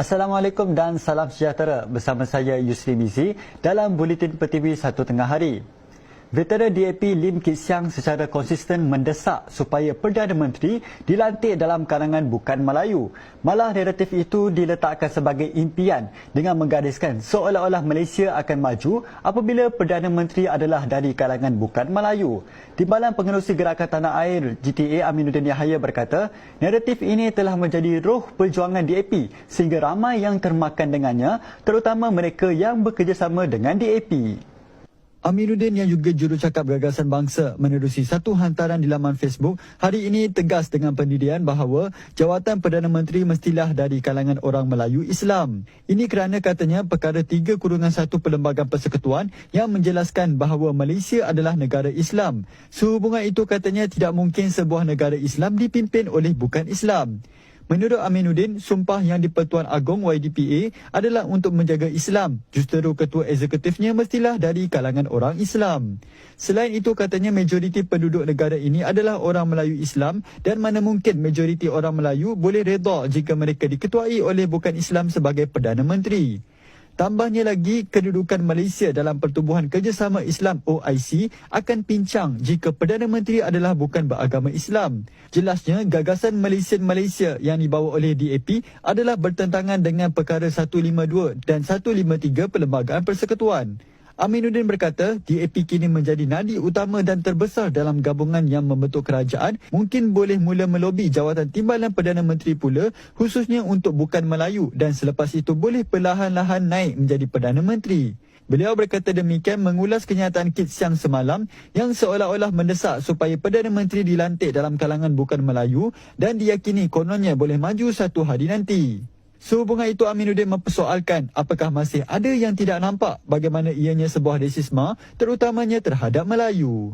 Assalamualaikum dan salam sejahtera. Bersama saya Yusri Mizi dalam Buletin Pertiwi 1 Tengah Hari. Veteran DAP Lim Kit Siang secara konsisten mendesak supaya Perdana Menteri dilantik dalam kalangan bukan Melayu. Malah naratif itu diletakkan sebagai impian dengan menggariskan seolah-olah Malaysia akan maju apabila Perdana Menteri adalah dari kalangan bukan Melayu. Timbalan Pengerusi Gerakan Tanah Air GTA Aminuddin Yahaya berkata, naratif ini telah menjadi roh perjuangan DAP sehingga ramai yang termakan dengannya, terutama mereka yang bekerjasama dengan DAP. Aminuddin yang juga jurucakap Gagasan Bangsa menerusi satu hantaran di laman Facebook hari ini tegas dengan pendirian bahawa jawatan Perdana Menteri mestilah dari kalangan orang Melayu Islam. Ini kerana katanya perkara 3/1 Perlembagaan Persekutuan yang menjelaskan bahawa Malaysia adalah negara Islam. Sehubungan itu katanya tidak mungkin sebuah negara Islam dipimpin oleh bukan Islam. Menurut Aminuddin, sumpah yang di-Pertuan Agong YDPA adalah untuk menjaga Islam. Justeru ketua eksekutifnya mestilah dari kalangan orang Islam. Selain itu, katanya majoriti penduduk negara ini adalah orang Melayu Islam dan mana mungkin majoriti orang Melayu boleh redha jika mereka diketuai oleh bukan Islam sebagai Perdana Menteri. Tambahnya lagi, kedudukan Malaysia dalam Pertubuhan Kerjasama Islam OIC akan pincang jika Perdana Menteri adalah bukan beragama Islam. Jelasnya, gagasan Malaysia yang dibawa oleh DAP adalah bertentangan dengan perkara 152 dan 153 Perlembagaan Persekutuan. Aminuddin berkata, DAP kini menjadi nadi utama dan terbesar dalam gabungan yang membentuk kerajaan, mungkin boleh mula melobi jawatan Timbalan Perdana Menteri pula, khususnya untuk bukan Melayu dan selepas itu boleh perlahan-lahan naik menjadi Perdana Menteri. Beliau berkata demikian mengulas kenyataan Kit Siang semalam yang seolah-olah mendesak supaya Perdana Menteri dilantik dalam kalangan bukan Melayu dan diyakini kononnya boleh maju satu hari nanti. Sehubungan itu, Aminuddin mempersoalkan apakah masih ada yang tidak nampak bagaimana ianya sebuah rasisme terutamanya terhadap Melayu.